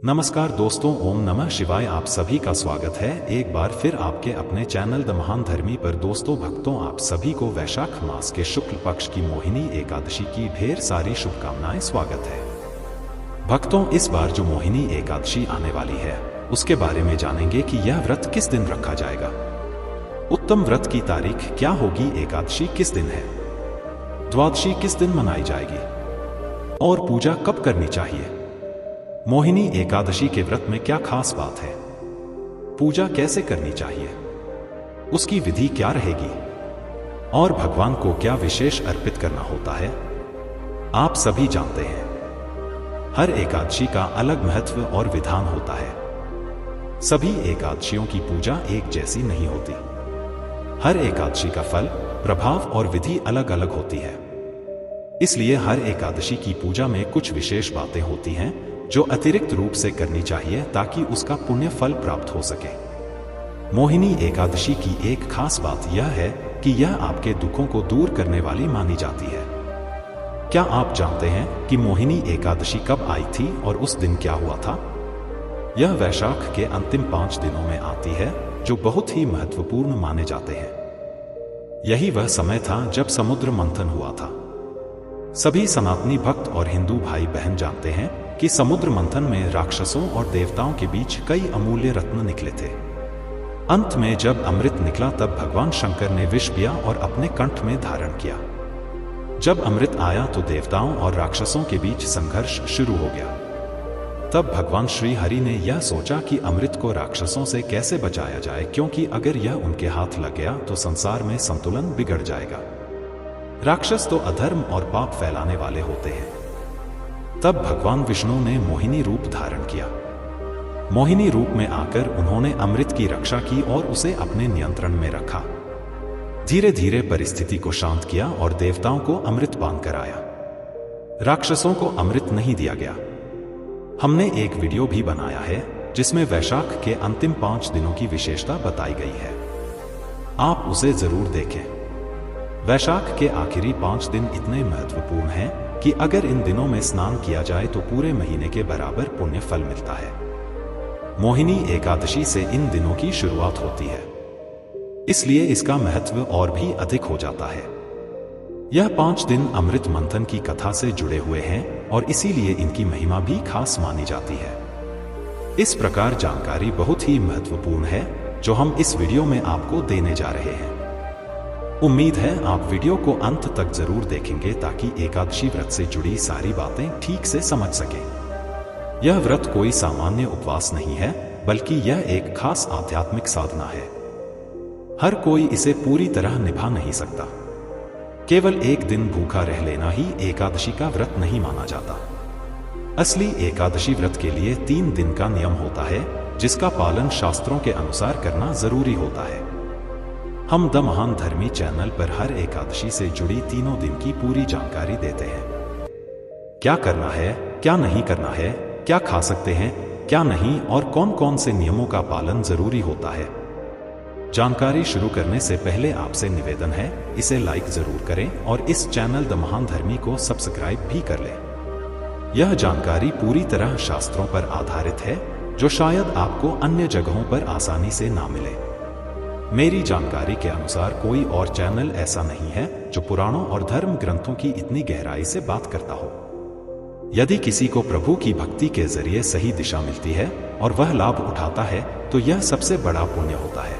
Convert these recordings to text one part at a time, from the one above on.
नमस्कार दोस्तों, ओम नमः शिवाय। आप सभी का स्वागत है एक बार फिर आपके अपने चैनल द महान धर्मी पर। दोस्तों भक्तों, आप सभी को वैशाख मास के शुक्ल पक्ष की मोहिनी एकादशी की ढेर सारी शुभकामनाएं। स्वागत है भक्तों। इस बार जो मोहिनी एकादशी आने वाली है उसके बारे में जानेंगे कि यह व्रत किस दिन रखा जाएगा, उत्तम व्रत की तारीख क्या होगी, एकादशी किस दिन है, द्वादशी किस दिन मनाई जाएगी और पूजा कब करनी चाहिए। मोहिनी एकादशी के व्रत में क्या खास बात है, पूजा कैसे करनी चाहिए, उसकी विधि क्या रहेगी और भगवान को क्या विशेष अर्पित करना होता है, आप सभी जानते हैं। हर एकादशी का अलग महत्व और विधान होता है। सभी एकादशियों की पूजा एक जैसी नहीं होती। हर एकादशी का फल, प्रभाव और विधि अलग अलग होती है। इसलिए हर एकादशी की पूजा में कुछ विशेष बातें होती हैं जो अतिरिक्त रूप से करनी चाहिए ताकि उसका पुण्य फल प्राप्त हो सके। मोहिनी एकादशी की एक खास बात यह है कि यह आपके दुखों को दूर करने वाली मानी जाती है। क्या आप जानते हैं कि मोहिनी एकादशी कब आई थी और उस दिन क्या हुआ था? यह वैशाख के अंतिम 5 दिनों में आती है जो बहुत ही महत्वपूर्ण माने जाते हैं। यही वह समय था जब समुद्र मंथन हुआ था। सभी सनातनी भक्त और हिंदू भाई बहन जानते हैं कि समुद्र मंथन में राक्षसों और देवताओं के बीच कई अमूल्य रत्न निकले थे। अंत में जब अमृत निकला तब भगवान शंकर ने विष पिया और अपने कंठ में धारण किया। जब अमृत आया तो देवताओं और राक्षसों के बीच संघर्ष शुरू हो गया। तब भगवान श्री हरि ने यह सोचा कि अमृत को राक्षसों से कैसे बचाया जाए, क्योंकि अगर यह उनके हाथ लग गया तो संसार में संतुलन बिगड़ जाएगा। राक्षस तो अधर्म और पाप फैलाने वाले होते हैं। तब भगवान विष्णु ने मोहिनी रूप धारण किया। मोहिनी रूप में आकर उन्होंने अमृत की रक्षा की और उसे अपने नियंत्रण में रखा। धीरे धीरे परिस्थिति को शांत किया और देवताओं को अमृत पान कराया। राक्षसों को अमृत नहीं दिया गया। हमने एक वीडियो भी बनाया है जिसमें वैशाख के अंतिम 5 दिनों की विशेषता बताई गई है, आप उसे जरूर देखें। वैशाख के आखिरी 5 दिन इतने महत्वपूर्ण हैं कि अगर इन दिनों में स्नान किया जाए तो पूरे महीने के बराबर पुण्य फल मिलता है। मोहिनी एकादशी से इन दिनों की शुरुआत होती है, इसलिए इसका महत्व और भी अधिक हो जाता है। यह 5 दिन अमृत मंथन की कथा से जुड़े हुए हैं और इसीलिए इनकी महिमा भी खास मानी जाती है। इस प्रकार जानकारी बहुत ही महत्वपूर्ण है जो हम इस वीडियो में आपको देने जा रहे हैं। उम्मीद है आप वीडियो को अंत तक जरूर देखेंगे ताकि एकादशी व्रत से जुड़ी सारी बातें ठीक से समझ सकें। यह व्रत कोई सामान्य उपवास नहीं है, बल्कि यह एक खास आध्यात्मिक साधना है। हर कोई इसे पूरी तरह निभा नहीं सकता। केवल एक दिन भूखा रह लेना ही एकादशी का व्रत नहीं माना जाता। असली एकादशी व्रत के लिए 3 दिन का नियम होता है जिसका पालन शास्त्रों के अनुसार करना जरूरी होता है। हम द महान धर्मी चैनल पर हर एकादशी से जुड़ी 3 दिन की पूरी जानकारी देते हैं। क्या करना है, क्या नहीं करना है, क्या खा सकते हैं, क्या नहीं और कौन कौन से नियमों का पालन जरूरी होता है। जानकारी शुरू करने से पहले आपसे निवेदन है, इसे लाइक जरूर करें और इस चैनल द महान धर्मी को सब्सक्राइब भी कर लें। यह जानकारी पूरी तरह शास्त्रों पर आधारित है जो शायद आपको अन्य जगहों पर आसानी से ना मिले। मेरी जानकारी के अनुसार कोई और चैनल ऐसा नहीं है जो पुराणों और धर्म ग्रंथों की इतनी गहराई से बात करता हो। यदि किसी को प्रभु की भक्ति के जरिए सही दिशा मिलती है और वह लाभ उठाता है तो यह सबसे बड़ा पुण्य होता है।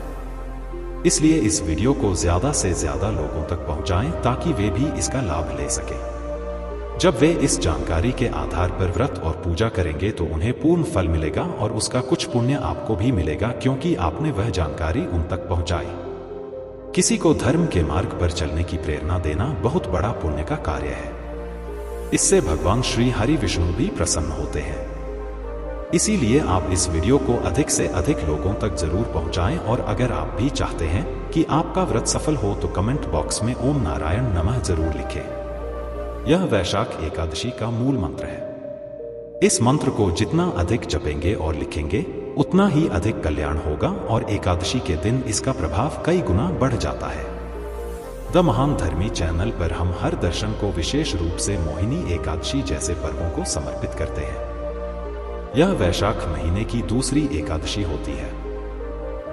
इसलिए इस वीडियो को ज्यादा से ज्यादा लोगों तक पहुंचाएं ताकि वे भी इसका लाभ ले सकें। जब वे इस जानकारी के आधार पर व्रत और पूजा करेंगे तो उन्हें पूर्ण फल मिलेगा और उसका कुछ पुण्य आपको भी मिलेगा, क्योंकि आपने वह जानकारी उन तक पहुंचाई। किसी को धर्म के मार्ग पर चलने की प्रेरणा देना बहुत बड़ा पुण्य का कार्य है। इससे भगवान श्री हरि विष्णु भी प्रसन्न होते हैं। इसीलिए आप इस वीडियो को अधिक से अधिक लोगों तक जरूर पहुंचाएं और अगर आप भी चाहते हैं कि आपका व्रत सफल हो तो कमेंट बॉक्स में ओम नारायण नमः जरूर लिखें। यह वैशाख एकादशी का मूल मंत्र है। इस मंत्र को जितना अधिक जपेंगे और लिखेंगे उतना ही अधिक कल्याण होगा और एकादशी के दिन इसका प्रभाव कई गुना बढ़ जाता है। द महान धर्मी चैनल पर हम हर दर्शन को विशेष रूप से मोहिनी एकादशी जैसे पर्वों को समर्पित करते हैं। यह वैशाख महीने की दूसरी एकादशी होती है।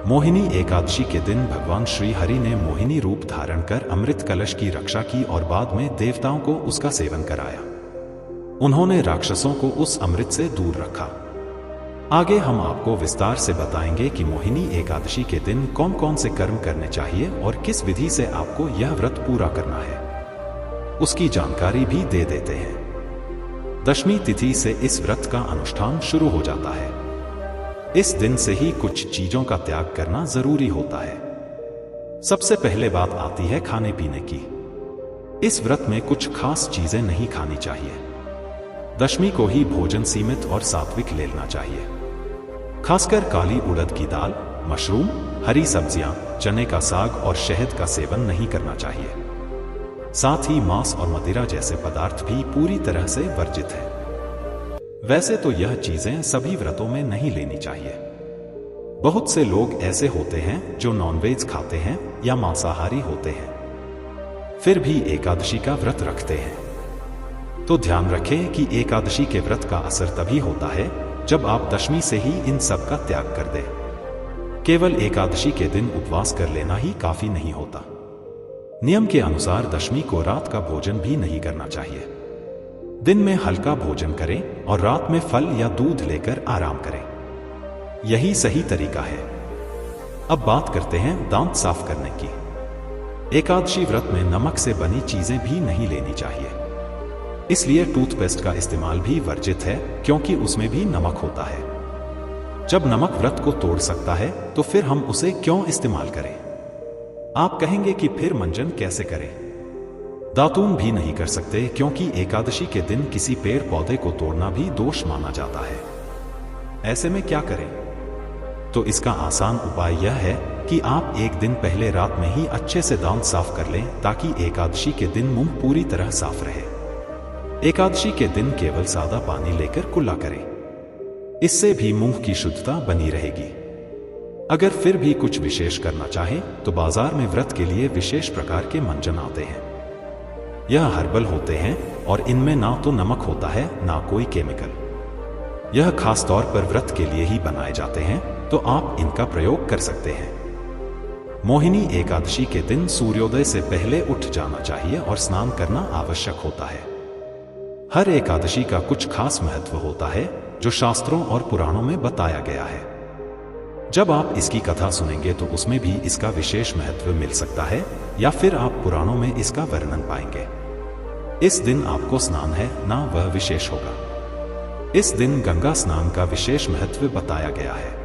मोहिनी एकादशी के दिन भगवान श्री हरि ने मोहिनी रूप धारण कर अमृत कलश की रक्षा की और बाद में देवताओं को उसका सेवन कराया। उन्होंने राक्षसों को उस अमृत से दूर रखा। आगे हम आपको विस्तार से बताएंगे कि मोहिनी एकादशी के दिन कौन कौन से कर्म करने चाहिए और किस विधि से आपको यह व्रत पूरा करना है, उसकी जानकारी भी दे देते हैं। दशमी तिथि से इस व्रत का अनुष्ठान शुरू हो जाता है। इस दिन से ही कुछ चीजों का त्याग करना जरूरी होता है। सबसे पहले बात आती है खाने पीने की। इस व्रत में कुछ खास चीजें नहीं खानी चाहिए। दशमी को ही भोजन सीमित और सात्विक लेना चाहिए। खासकर काली उड़द की दाल, मशरूम, हरी सब्जियां, चने का साग और शहद का सेवन नहीं करना चाहिए। साथ ही मांस और मदिरा जैसे पदार्थ भी पूरी तरह से वर्जित है। वैसे तो यह चीजें सभी व्रतों में नहीं लेनी चाहिए। बहुत से लोग ऐसे होते हैं जो नॉनवेज खाते हैं या मांसाहारी होते हैं, फिर भी एकादशी का व्रत रखते हैं। तो ध्यान रखें कि एकादशी के व्रत का असर तभी होता है जब आप दशमी से ही इन सब का त्याग कर दें। केवल एकादशी के दिन उपवास कर लेना ही काफी नहीं होता। नियम के अनुसार दशमी को रात का भोजन भी नहीं करना चाहिए। दिन में हल्का भोजन करें और रात में फल या दूध लेकर आराम करें। यही सही तरीका है। अब बात करते हैं दांत साफ करने की। एकादशी व्रत में नमक से बनी चीजें भी नहीं लेनी चाहिए। इसलिए टूथपेस्ट का इस्तेमाल भी वर्जित है, क्योंकि उसमें भी नमक होता है। जब नमक व्रत को तोड़ सकता है तो फिर हम उसे क्यों इस्तेमाल करें? आप कहेंगे कि फिर मंजन कैसे करें? दातून भी नहीं कर सकते, क्योंकि एकादशी के दिन किसी पेड़ पौधे को तोड़ना भी दोष माना जाता है। ऐसे में क्या करें? तो इसका आसान उपाय यह है कि आप एक दिन पहले रात में ही अच्छे से दांत साफ कर लें, ताकि एकादशी के दिन मुंह पूरी तरह साफ रहे। एकादशी के दिन केवल सादा पानी लेकर कुल्ला करें। इससे भी मुंह की शुद्धता बनी रहेगी। अगर फिर भी कुछ विशेष करना चाहें तो बाजार में व्रत के लिए विशेष प्रकार के मंजन आते हैं। यह हर्बल होते हैं और इनमें ना तो नमक होता है ना कोई केमिकल। यह खास तौर पर व्रत के लिए ही बनाए जाते हैं, तो आप इनका प्रयोग कर सकते हैं। मोहिनी एकादशी के दिन सूर्योदय से पहले उठ जाना चाहिए और स्नान करना आवश्यक होता है। हर एकादशी का कुछ खास महत्व होता है जो शास्त्रों और पुराणों में बताया गया है। जब आप इसकी कथा सुनेंगे तो उसमें भी इसका विशेष महत्व मिल सकता है, या फिर आप पुराणों में इसका वर्णन पाएंगे। इस दिन आपको स्नान है ना वह विशेष होगा। इस दिन गंगा स्नान का विशेष महत्व बताया गया है।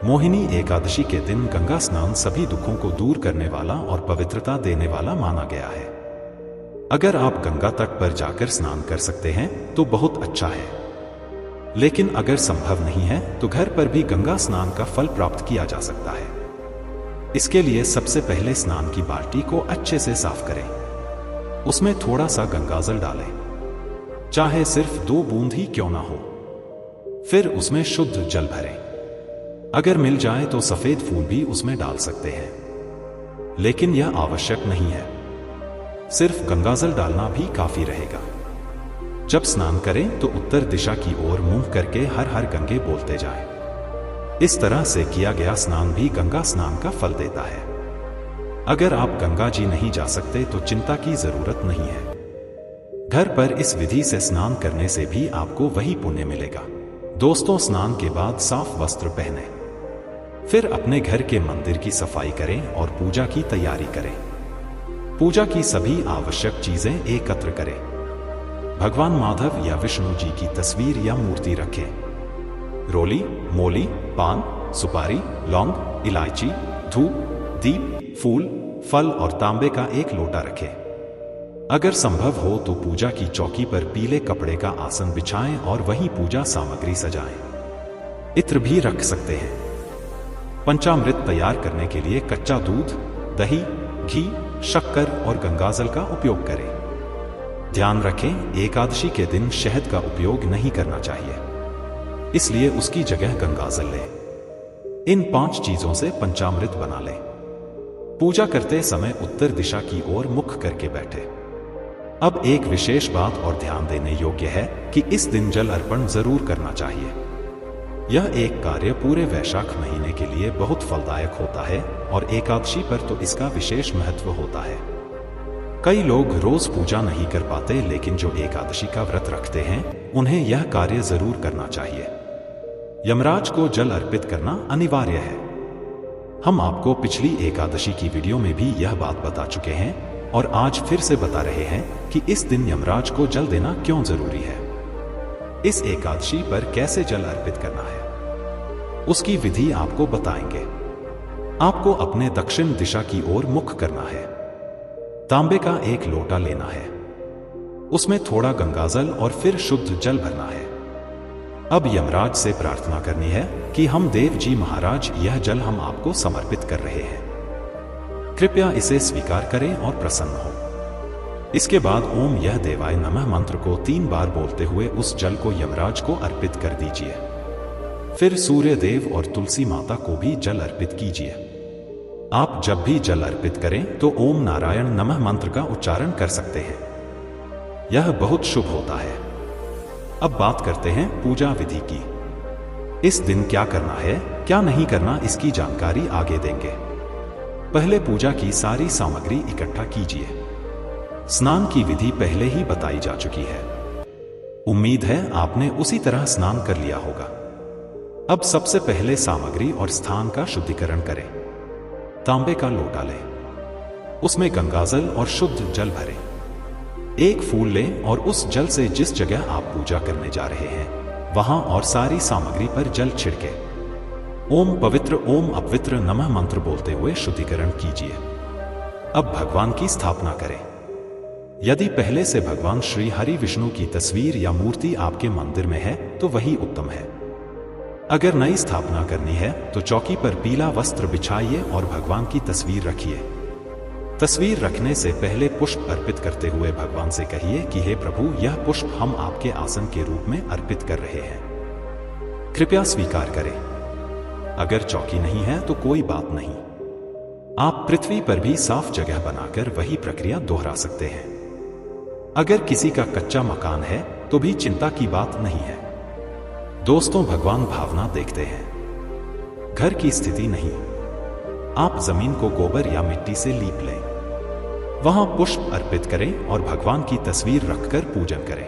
मोहिनी एकादशी के दिन गंगा स्नान सभी दुखों को दूर करने वाला और पवित्रता देने वाला माना गया है। अगर आप गंगा तट पर जाकर स्नान कर सकते हैं तो बहुत अच्छा है, लेकिन अगर संभव नहीं है तो घर पर भी गंगा स्नान का फल प्राप्त किया जा सकता है। इसके लिए सबसे पहले स्नान की बाल्टी को अच्छे से साफ करें। उसमें थोड़ा सा गंगाजल डालें, चाहे सिर्फ 2 बूंद ही क्यों ना हो। फिर उसमें शुद्ध जल भरें। अगर मिल जाए तो सफेद फूल भी उसमें डाल सकते हैं, लेकिन यह आवश्यक नहीं है। सिर्फ गंगाजल डालना भी काफी रहेगा। जब स्नान करें तो उत्तर दिशा की ओर मुंह करके हर हर गंगे बोलते जाएं। इस तरह से किया गया स्नान भी गंगा स्नान का फल देता है। अगर आप गंगा जी नहीं जा सकते तो चिंता की जरूरत नहीं है। घर पर इस विधि से स्नान करने से भी आपको वही पुण्य मिलेगा। दोस्तों, स्नान के बाद साफ वस्त्र पहने, फिर अपने घर के मंदिर की सफाई करें और पूजा की तैयारी करें। पूजा की सभी आवश्यक चीजें एकत्र करें। भगवान माधव या विष्णु जी की तस्वीर या मूर्ति रखें। रोली, मोली, पान, सुपारी, लौंग, इलायची, धूप, दीप, फूल, फल और तांबे का एक लोटा रखें। अगर संभव हो तो पूजा की चौकी पर पीले कपड़े का आसन बिछाएं और वहीं पूजा सामग्री सजाएं। इत्र भी रख सकते हैं। पंचामृत तैयार करने के लिए कच्चा दूध, दही, घी, शक्कर और गंगाजल का उपयोग करें। ध्यान रखें, एकादशी के दिन शहद का उपयोग नहीं करना चाहिए, इसलिए उसकी जगह गंगाजल लें। इन 5 चीजों से पंचामृत बना लें। पूजा करते समय उत्तर दिशा की ओर मुख करके बैठे। अब एक विशेष बात और ध्यान देने योग्य है कि इस दिन जल अर्पण जरूर करना चाहिए। यह एक कार्य पूरे वैशाख महीने के लिए बहुत फलदायक होता है और एकादशी पर तो इसका विशेष महत्व होता है। कई लोग रोज पूजा नहीं कर पाते, लेकिन जो एकादशी का व्रत रखते हैं उन्हें यह कार्य जरूर करना चाहिए। यमराज को जल अर्पित करना अनिवार्य है। हम आपको पिछली एकादशी की वीडियो में भी यह बात बता चुके हैं और आज फिर से बता रहे हैं कि इस दिन यमराज को जल देना क्यों जरूरी है। इस एकादशी पर कैसे जल अर्पित करना है उसकी विधि आपको बताएंगे। आपको अपने दक्षिण दिशा की ओर मुख करना है। तांबे का एक लोटा लेना है, उसमें थोड़ा गंगाजल और फिर शुद्ध जल भरना है। अब यमराज से प्रार्थना करनी है कि हम देव जी महाराज, यह जल हम आपको समर्पित कर रहे हैं, कृपया इसे स्वीकार करें और प्रसन्न हो। इसके बाद ओम यह देवाय नमः मंत्र को 3 बार बोलते हुए उस जल को यमराज को अर्पित कर दीजिए। फिर सूर्य देव और तुलसी माता को भी जल अर्पित कीजिए। आप जब भी जल अर्पित करें तो ओम नारायण नमः मंत्र का उच्चारण कर सकते हैं, यह बहुत शुभ होता है। अब बात करते हैं पूजा विधि की। इस दिन क्या करना है क्या नहीं करना इसकी जानकारी आगे देंगे। पहले पूजा की सारी सामग्री इकट्ठा कीजिए। स्नान की विधि पहले ही बताई जा चुकी है, उम्मीद है आपने उसी तरह स्नान कर लिया होगा। अब सबसे पहले सामग्री और स्थान का शुद्धिकरण करें। तांबे का लोटा लें, उसमें गंगाजल और शुद्ध जल भरें। एक फूल लें और उस जल से जिस जगह आप पूजा करने जा रहे हैं वहां और सारी सामग्री पर जल छिड़के ओम पवित्र ओम अपवित्र नमः मंत्र बोलते हुए शुद्धिकरण कीजिए। अब भगवान की स्थापना करें। यदि पहले से भगवान श्री हरि विष्णु की तस्वीर या मूर्ति आपके मंदिर में है तो वही उत्तम है। अगर नई स्थापना करनी है तो चौकी पर पीला वस्त्र बिछाइए और भगवान की तस्वीर रखिए। तस्वीर रखने से पहले पुष्प अर्पित करते हुए भगवान से कहिए कि हे प्रभु, यह पुष्प हम आपके आसन के रूप में अर्पित कर रहे हैं, कृपया स्वीकार करें। अगर चौकी नहीं है तो कोई बात नहीं, आप पृथ्वी पर भी साफ जगह बनाकर वही प्रक्रिया दोहरा सकते हैं। अगर किसी का कच्चा मकान है तो भी चिंता की बात नहीं है। दोस्तों, भगवान भावना देखते हैं, घर की स्थिति नहीं। आप जमीन को गोबर या मिट्टी से लीप लें, वहां पुष्प अर्पित करें और भगवान की तस्वीर रखकर पूजन करें।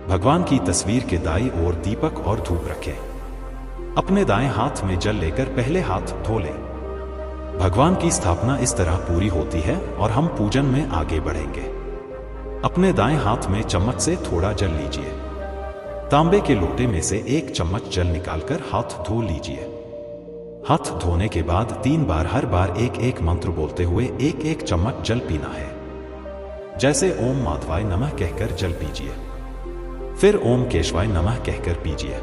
भगवान की तस्वीर के दाईं ओर दीपक और धूप रखें। अपने दाएं हाथ में जल लेकर पहले हाथ धो लें। भगवान की स्थापना इस तरह पूरी होती है और हम पूजन में आगे बढ़ेंगे। अपने दाएं हाथ में चम्मच से थोड़ा जल लीजिए। तांबे के लोटे में से 1 चम्मच जल निकालकर हाथ धो लीजिए। हाथ धोने के बाद 3 बार हर बार एक मंत्र बोलते हुए 1 चम्मच जल पीना है। जैसे ओम माधवाय नमः कहकर जल पीजिए, फिर ओम केशवाय नमः कहकर पीजिए,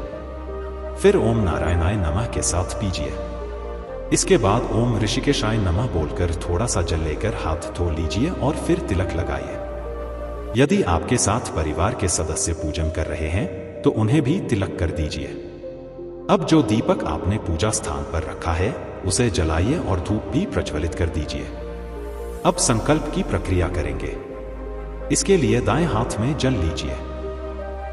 फिर ओम नारायणाय नमः के साथ पीजिए। इसके बाद ओम ऋषिकेशाय नमः बोलकर थोड़ा सा जल लेकर हाथ धो लीजिए और फिर तिलक लगाइए। यदि आपके साथ परिवार के सदस्य पूजन कर रहे हैं तो उन्हें भी तिलक कर दीजिए। अब जो दीपक आपने पूजा स्थान पर रखा है उसे जलाइए और धूप भी प्रज्वलित कर दीजिए। अब संकल्प की प्रक्रिया करेंगे। इसके लिए दाएं हाथ में जल लीजिए,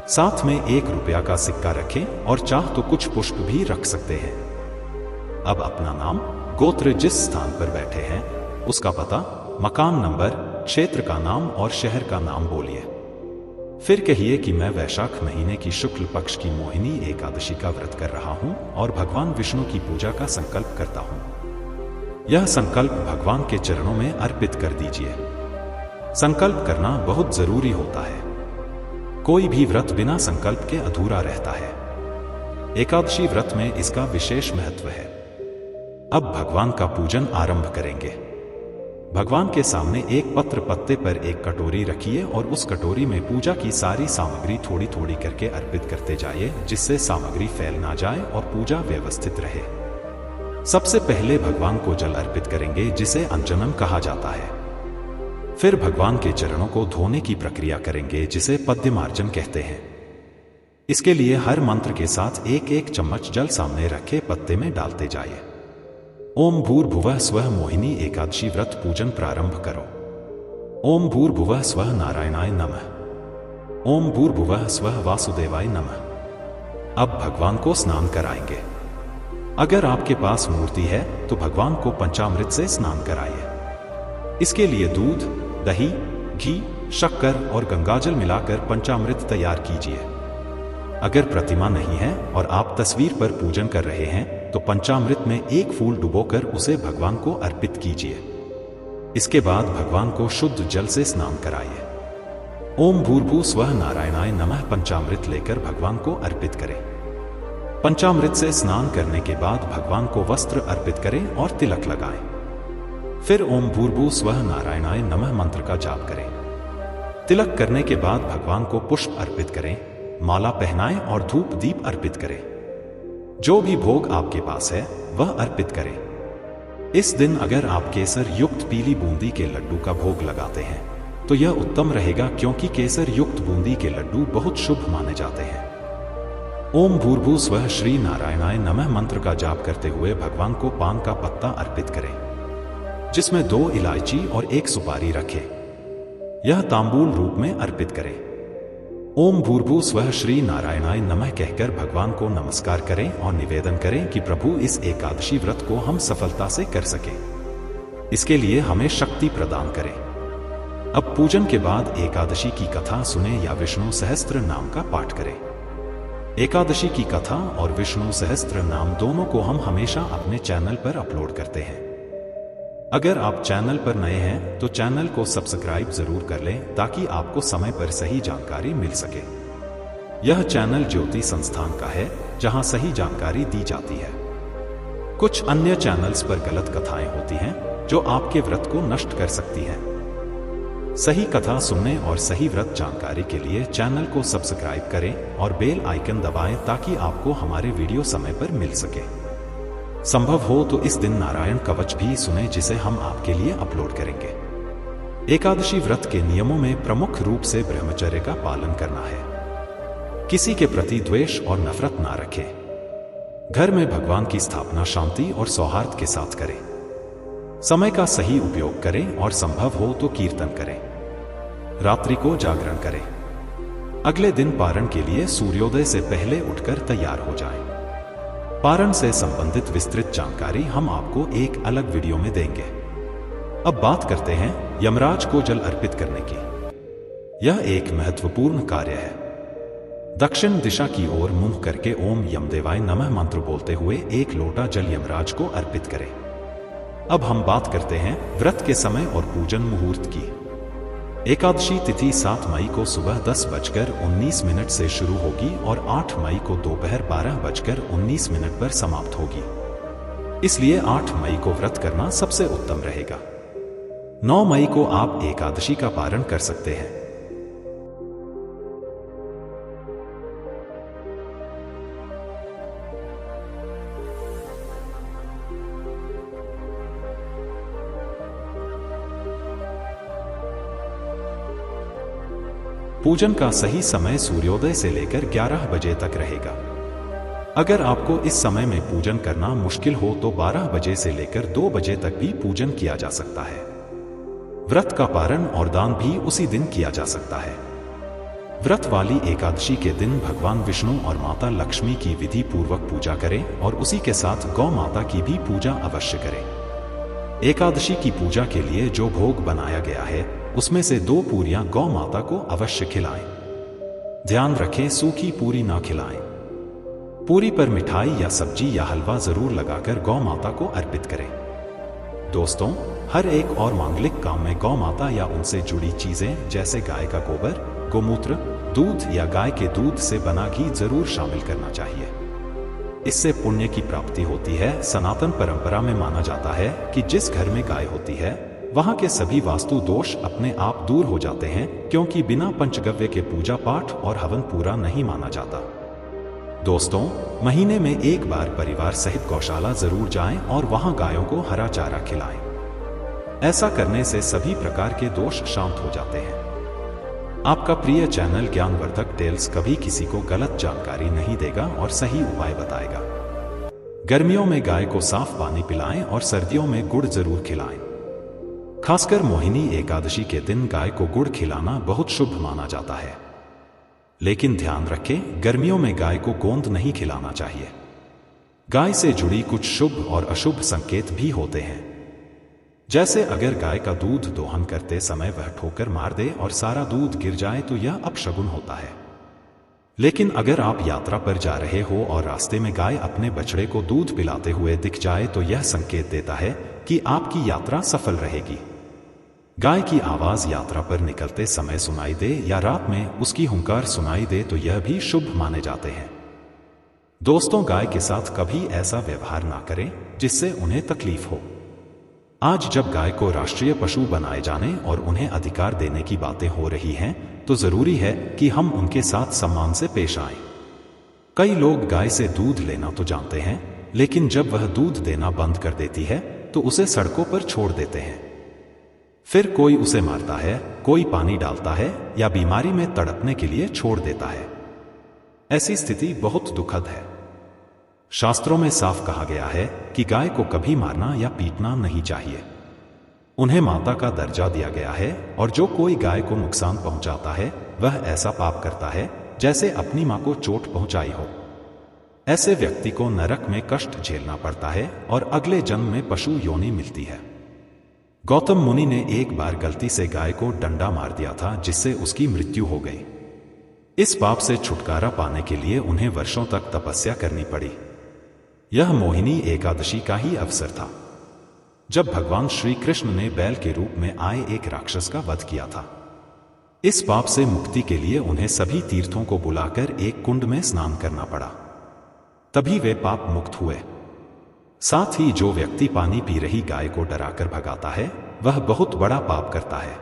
साथ में 1 रुपया का सिक्का रखें और चाह तो कुछ पुष्प भी रख सकते हैं। अब अपना नाम, गोत्र, जिस स्थान पर बैठे हैं उसका पता, मकान नंबर, क्षेत्र का नाम और शहर का नाम बोलिए। फिर कहिए कि मैं वैशाख महीने की शुक्ल पक्ष की मोहिनी एकादशी का व्रत कर रहा हूं और भगवान विष्णु की पूजा का संकल्प करता हूं। यह संकल्प भगवान के चरणों में अर्पित कर दीजिए। संकल्प करना बहुत जरूरी होता है। कोई भी व्रत बिना संकल्प के अधूरा रहता है। एकादशी व्रत में इसका विशेष महत्व है। अब भगवान का पूजन आरंभ करेंगे। भगवान के सामने एक पत्र पत्ते पर एक कटोरी रखिए और उस कटोरी में पूजा की सारी सामग्री थोड़ी थोड़ी करके अर्पित करते जाइए, जिससे सामग्री फैल ना जाए और पूजा व्यवस्थित रहे। सबसे पहले भगवान को जल अर्पित करेंगे, जिसे अंजनम कहा जाता है। फिर भगवान के चरणों को धोने की प्रक्रिया करेंगे, जिसे पद्यमार्जन कहते हैं। इसके लिए हर मंत्र के साथ 1 चम्मच जल सामने रखे पत्ते में डालते जाइए। ओम भूर्भुवः स्वः मोहिनी एकादशी व्रत पूजन प्रारंभ करो। ओम भूर्भुवः स्वः नारायणाय नमः। ओम भूर्भुवः स्वः वासुदेवाय नमः। अब भगवान को स्नान कराएंगे। अगर आपके पास मूर्ति है तो भगवान को पंचामृत से स्नान कराइए। इसके लिए दूध, दही, घी, शक्कर और गंगाजल मिलाकर पंचामृत तैयार कीजिए। अगर प्रतिमा नहीं है और आप तस्वीर पर पूजन कर रहे हैं तो पंचामृत में एक फूल डुबोकर उसे भगवान को अर्पित कीजिए। इसके बाद भगवान को शुद्ध जल से स्नान कराइए। ओम भूर्भुवः स्वः नारायणाय नमः पंचामृत लेकर भगवान को अर्पित करें। पंचामृत से स्नान करने के बाद भगवान को वस्त्र अर्पित करें और तिलक लगाएं। फिर ओम भूर्भुवः स्वः नारायणाय नमः मंत्र का जाप करें। तिलक करने के बाद भगवान को पुष्प अर्पित करें, माला पहनाएं और धूप दीप अर्पित करें। जो भी भोग आपके पास है वह अर्पित करें। इस दिन अगर आप केसर युक्त पीली बूंदी के लड्डू का भोग लगाते हैं तो यह उत्तम रहेगा, क्योंकि केसर युक्त बूंदी के लड्डू बहुत शुभ माने जाते हैं। ओम भूर्भुवः स्वः श्री नारायणाय नमः मंत्र का जाप करते हुए भगवान को पान का पत्ता अर्पित करें, जिसमें 2 इलायची और 1 सुपारी रखें। यह तांबूल रूप में अर्पित करें। ओम भूर्भुवः स्वः श्री नारायणाय नमः कहकर भगवान को नमस्कार करें और निवेदन करें कि प्रभु इस एकादशी व्रत को हम सफलता से कर सकें। इसके लिए हमें शक्ति प्रदान करें। अब पूजन के बाद एकादशी की कथा सुने या विष्णु सहस्त्र नाम का पाठ करें। एकादशी की कथा और विष्णु सहस्त्र नाम दोनों को हम हमेशा अपने चैनल पर अपलोड करते हैं। अगर आप चैनल पर नए हैं तो चैनल को सब्सक्राइब जरूर कर लें ताकि आपको समय पर सही जानकारी मिल सके। यह चैनल ज्योति संस्थान का है, जहां सही जानकारी दी जाती है। कुछ अन्य चैनल्स पर गलत कथाएं होती हैं जो आपके व्रत को नष्ट कर सकती हैं। सही कथा सुनने और सही व्रत जानकारी के लिए चैनल को सब्सक्राइब करें और बेल आइकन दबाएं ताकि आपको हमारे वीडियो समय पर मिल सके। संभव हो तो इस दिन नारायण कवच भी सुने, जिसे हम आपके लिए अपलोड करेंगे। एकादशी व्रत के नियमों में प्रमुख रूप से ब्रह्मचर्य का पालन करना है। किसी के प्रति द्वेष और नफरत ना रखें। घर में भगवान की स्थापना शांति और सौहार्द के साथ करें। समय का सही उपयोग करें और संभव हो तो कीर्तन करें। रात्रि को जागरण करें। अगले दिन पारण के लिए सूर्योदय से पहले उठकर तैयार हो जाएं। पारण से संबंधित विस्तृत जानकारी हम आपको एक अलग वीडियो में देंगे। अब बात करते हैं यमराज को जल अर्पित करने की। यह एक महत्वपूर्ण कार्य है। दक्षिण दिशा की ओर मुंह करके ओम यमदेवाय नमः मंत्र बोलते हुए 1 लोटा जल यमराज को अर्पित करें। अब हम बात करते हैं व्रत के समय और पूजन मुहूर्त की। एकादशी तिथि 7 मई को सुबह 10:19 से शुरू होगी और 8 मई को दोपहर 12:19 पर समाप्त होगी। इसलिए 8 मई को व्रत करना सबसे उत्तम रहेगा। 9 मई को आप एकादशी का पारण कर सकते हैं। पूजन का सही समय सूर्योदय से लेकर 11 बजे तक रहेगा। अगर आपको इस समय में पूजन करना मुश्किल हो तो 12 बजे से लेकर 2 बजे तक भी पूजन किया जा सकता है। व्रत का पारण और दान भी उसी दिन किया जा सकता है। व्रत वाली एकादशी के दिन भगवान विष्णु और माता लक्ष्मी की विधि पूर्वक पूजा करें और उसी के साथ गौ माता की भी पूजा अवश्य करें। एकादशी की पूजा के लिए जो भोग बनाया गया है उसमें से 2 पूरियां गौ माता को अवश्य खिलाएं। ध्यान रखें सूखी पूरी ना खिलाएं। पूरी पर मिठाई या सब्जी या हलवा जरूर लगाकर गौ माता को अर्पित करें। दोस्तों, हर एक और मांगलिक काम में गौ माता या उनसे जुड़ी चीजें जैसे गाय का गोबर, गोमूत्र, दूध या गाय के दूध से बना घी जरूर शामिल करना चाहिए। इससे पुण्य की प्राप्ति होती है। सनातन परंपरा में माना जाता है कि जिस घर में गाय होती है वहां के सभी वास्तु दोष अपने आप दूर हो जाते हैं, क्योंकि बिना पंचगव्य के पूजा पाठ और हवन पूरा नहीं माना जाता। दोस्तों, महीने में एक बार परिवार सहित गौशाला जरूर जाएं और वहां गायों को हरा चारा खिलाएं। ऐसा करने से सभी प्रकार के दोष शांत हो जाते हैं। आपका प्रिय चैनल ज्ञानवर्धक टेल्स कभी किसी को गलत जानकारी नहीं देगा और सही उपाय बताएगा। गर्मियों में गाय को साफ पानी पिलाएं और सर्दियों में गुड़ जरूर खिलाएं। खासकर मोहिनी एकादशी के दिन गाय को गुड़ खिलाना बहुत शुभ माना जाता है। लेकिन ध्यान रखें, गर्मियों में गाय को गोंद नहीं खिलाना चाहिए। गाय से जुड़ी कुछ शुभ और अशुभ संकेत भी होते हैं। जैसे अगर गाय का दूध दोहन करते समय वह ठोकर मार दे और सारा दूध गिर जाए तो यह अपशगुन होता है। लेकिन अगर आप यात्रा पर जा रहे हो और रास्ते में गाय अपने बछड़े को दूध पिलाते हुए दिख जाए तो यह संकेत देता है कि आपकी यात्रा सफल रहेगी। गाय की आवाज यात्रा पर निकलते समय सुनाई दे या रात में उसकी हुंकार सुनाई दे तो यह भी शुभ माने जाते हैं। दोस्तों, गाय के साथ कभी ऐसा व्यवहार ना करें जिससे उन्हें तकलीफ हो। आज जब गाय को राष्ट्रीय पशु बनाए जाने और उन्हें अधिकार देने की बातें हो रही हैं, तो जरूरी है कि हम उनके साथ सम्मान से पेश आएं। कई लोग गाय से दूध लेना तो जानते हैं, लेकिन जब वह दूध देना बंद कर देती है तो उसे सड़कों पर छोड़ देते हैं। फिर कोई उसे मारता है, कोई पानी डालता है या बीमारी में तड़पने के लिए छोड़ देता है। ऐसी स्थिति बहुत दुखद है। शास्त्रों में साफ कहा गया है कि गाय को कभी मारना या पीटना नहीं चाहिए। उन्हें माता का दर्जा दिया गया है और जो कोई गाय को नुकसान पहुंचाता है वह ऐसा पाप करता है जैसे अपनी मां को चोट पहुंचाई हो। ऐसे व्यक्ति को नरक में कष्ट झेलना पड़ता है और अगले जन्म में पशु योनि मिलती है। गौतम मुनि ने एक बार गलती से गाय को डंडा मार दिया था, जिससे उसकी मृत्यु हो गई। इस पाप से छुटकारा पाने के लिए उन्हें वर्षों तक तपस्या करनी पड़ी। यह मोहिनी एकादशी का ही अवसर था जब भगवान श्री कृष्ण ने बैल के रूप में आए एक राक्षस का वध किया था। इस पाप से मुक्ति के लिए उन्हें सभी तीर्थों को बुलाकर एक कुंड में स्नान करना पड़ा, तभी वे पाप मुक्त हुए। साथ ही जो व्यक्ति पानी पी रही गाय को डराकर भगाता है वह बहुत बड़ा पाप करता है।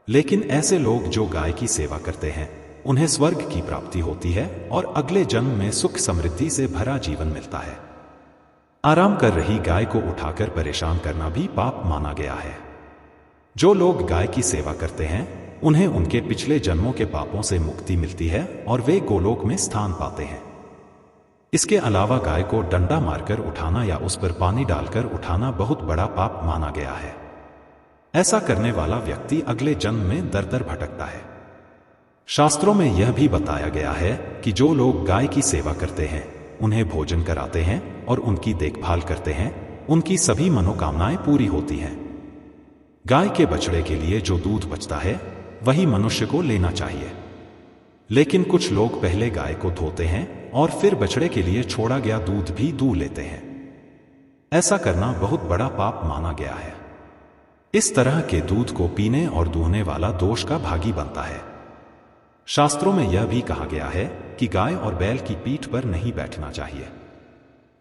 लेकिन ऐसे लोग जो गाय की सेवा करते हैं उन्हें स्वर्ग की प्राप्ति होती है और अगले जन्म में सुख समृद्धि से भरा जीवन मिलता है। आराम कर रही गाय को उठाकर परेशान करना भी पाप माना गया है। जो लोग गाय की सेवा करते हैं उन्हें उनके पिछले जन्मों के पापों से मुक्ति मिलती है और वे गोलोक में स्थान पाते हैं। इसके अलावा गाय को डंडा मारकर उठाना या उस पर पानी डालकर उठाना बहुत बड़ा पाप माना गया है। ऐसा करने वाला व्यक्ति अगले जन्म में दर दर भटकता है। शास्त्रों में यह भी बताया गया है कि जो लोग गाय की सेवा करते हैं, उन्हें भोजन कराते हैं और उनकी देखभाल करते हैं, उनकी सभी मनोकामनाएं पूरी होती हैं। गाय के बछड़े के लिए जो दूध बचता है वही मनुष्य को लेना चाहिए। लेकिन कुछ लोग पहले गाय को धोते हैं और फिर बछड़े के लिए छोड़ा गया दूध भी दूह लेते हैं। ऐसा करना बहुत बड़ा पाप माना गया है। इस तरह के दूध को पीने और दूहने वाला दोष का भागी बनता है। शास्त्रों में यह भी कहा गया है कि गाय और बैल की पीठ पर नहीं बैठना चाहिए।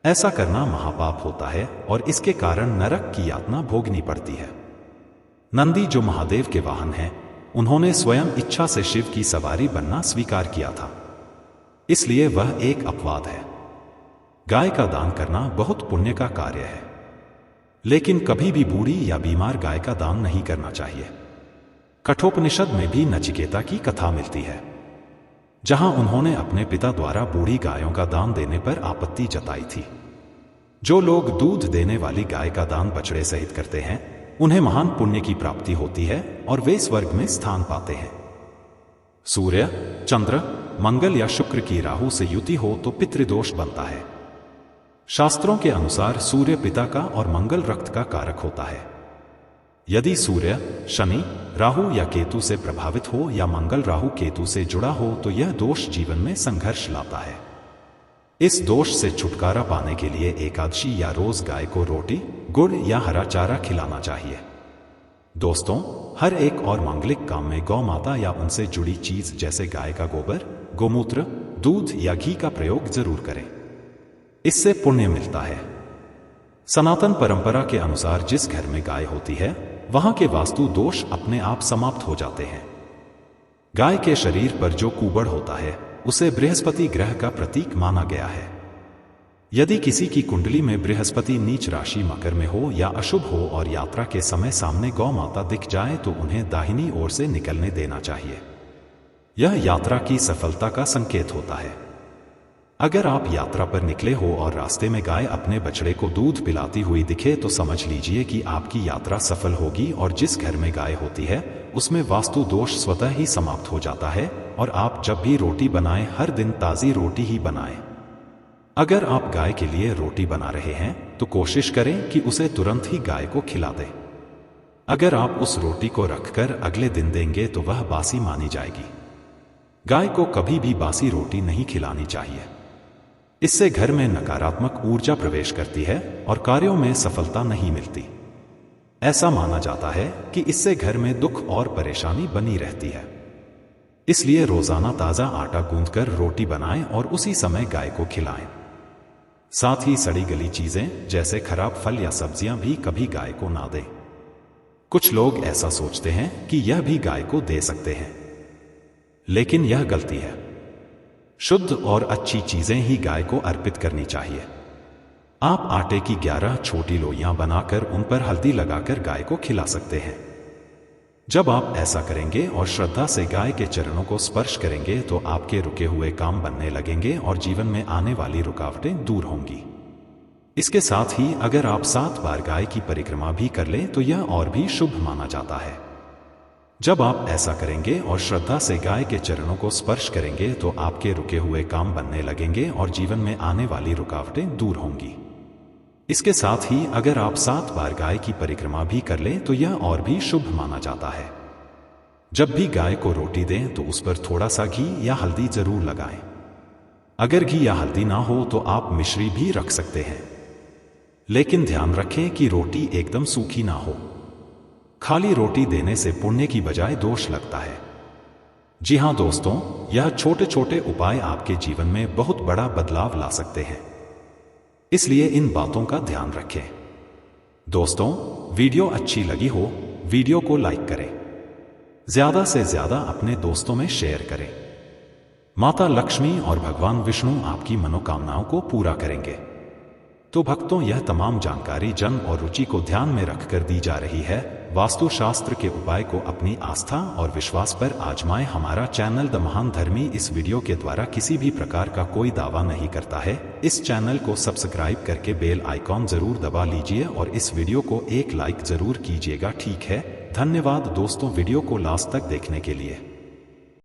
ऐसा करना महापाप होता है और इसके कारण नरक की यातना भोगनी पड़ती है। नंदी जो महादेव के वाहन हैं, उन्होंने स्वयं इच्छा से शिव की सवारी बनना स्वीकार किया था, इसलिए वह एक अपवाद है। गाय का दान करना बहुत पुण्य का कार्य है, लेकिन कभी भी बूढ़ी या बीमार गाय का दान नहीं करना चाहिए। कठोपनिषद में भी नचिकेता की कथा मिलती है, जहां उन्होंने अपने पिता द्वारा बूढ़ी गायों का दान देने पर आपत्ति जताई थी। जो लोग दूध देने वाली गाय का दान बछड़े सहित करते हैं, उन्हें महान पुण्य की प्राप्ति होती है और वे स्वर्ग में स्थान पाते हैं। सूर्य, चंद्र, मंगल या शुक्र की राहु से युति हो तो पितृदोष बनता है। शास्त्रों के अनुसार सूर्य पिता का और मंगल रक्त का कारक होता है। यदि सूर्य शनि, राहु या केतु से प्रभावित हो या मंगल राहु केतु से जुड़ा हो तो यह दोष जीवन में संघर्ष लाता है। इस दोष से छुटकारा पाने के लिए एकादशी या रोज गाय को रोटी, गुड़ या हरा चारा खिलाना चाहिए। दोस्तों, हर एक और मांगलिक काम में गौ माता या उनसे जुड़ी चीज जैसे गाय का गोबर, गोमूत्र, दूध या घी का प्रयोग जरूर करें। इससे पुण्य मिलता है। सनातन परंपरा के अनुसार जिस घर में गाय होती है वहां के वास्तु दोष अपने आप समाप्त हो जाते हैं। गाय के शरीर पर जो कुबड़ होता है उसे बृहस्पति ग्रह का प्रतीक माना गया है। यदि किसी की कुंडली में बृहस्पति नीच राशि मकर में हो या अशुभ हो और यात्रा के समय सामने गौ माता दिख जाए तो उन्हें दाहिनी ओर से निकलने देना चाहिए। यह यात्रा की सफलता का संकेत होता है। अगर आप यात्रा पर निकले हो और रास्ते में गाय अपने बछड़े को दूध पिलाती हुई दिखे तो समझ लीजिए कि आपकी यात्रा सफल होगी और जिस घर में गाय होती है उसमें वास्तु दोष स्वतः ही समाप्त हो जाता है। और आप जब भी रोटी बनाएं हर दिन ताज़ी रोटी ही बनाएं। अगर आप गाय के लिए रोटी बना रहे हैं तो कोशिश करें कि उसे तुरंत ही गाय को खिला दें। अगर आप उस रोटी को रखकर अगले दिन देंगे तो वह बासी मानी जाएगी। गाय को कभी भी बासी रोटी नहीं खिलानी चाहिए। इससे घर में नकारात्मक ऊर्जा प्रवेश करती है और कार्यों में सफलता नहीं मिलती। ऐसा माना जाता है कि इससे घर में दुख और परेशानी बनी रहती है। इसलिए रोजाना ताजा आटा गूंथकर रोटी बनाएं और उसी समय गाय को खिलाएं। साथ ही सड़ी गली चीजें जैसे खराब फल या सब्जियां भी कभी गाय को ना दें। कुछ लोग ऐसा सोचते हैं कि यह भी गाय को दे सकते हैं, लेकिन यह गलती है। शुद्ध और अच्छी चीजें ही गाय को अर्पित करनी चाहिए। आप आटे की 11 छोटी लोइयां बनाकर उन पर हल्दी लगाकर गाय को खिला सकते हैं। जब आप ऐसा करेंगे और श्रद्धा से गाय के चरणों को स्पर्श करेंगे तो आपके रुके हुए काम बनने लगेंगे और जीवन में आने वाली रुकावटें दूर होंगी। इसके साथ ही अगर आप 7 बार गाय की परिक्रमा भी कर लें तो यह और भी शुभ माना जाता है। जब आप ऐसा करेंगे और श्रद्धा से गाय के चरणों को स्पर्श करेंगे तो आपके रुके हुए काम बनने लगेंगे और जीवन में आने वाली रुकावटें दूर होंगी। इसके साथ ही अगर आप 7 बार गाय की परिक्रमा भी कर लें तो यह और भी शुभ माना जाता है। जब भी गाय को रोटी दें तो उस पर थोड़ा सा घी या हल्दी जरूर लगाएं। अगर घी या हल्दी ना हो तो आप मिश्री भी रख सकते हैं, लेकिन ध्यान रखें कि रोटी एकदम सूखी ना हो। खाली रोटी देने से पुण्य की बजाय दोष लगता है। जी हां दोस्तों, यह छोटे छोटे उपाय आपके जीवन में बहुत बड़ा बदलाव ला सकते हैं, इसलिए इन बातों का ध्यान रखें। दोस्तों, वीडियो अच्छी लगी हो वीडियो को लाइक करें, ज्यादा से ज्यादा अपने दोस्तों में शेयर करें। माता लक्ष्मी और भगवान विष्णु आपकी मनोकामनाओं को पूरा करेंगे। तो भक्तों, यह तमाम जानकारी जन और रुचि को ध्यान में रखकर दी जा रही है। वास्तुशास्त्र के उपाय को अपनी आस्था और विश्वास पर आजमाएं। हमारा चैनल द महान धर्मी इस वीडियो के द्वारा किसी भी प्रकार का कोई दावा नहीं करता है। इस चैनल को सब्सक्राइब करके बेल आइकॉन जरूर दबा लीजिए और इस वीडियो को एक लाइक जरूर कीजिएगा। ठीक है, धन्यवाद दोस्तों वीडियो को लास्ट तक देखने के लिए।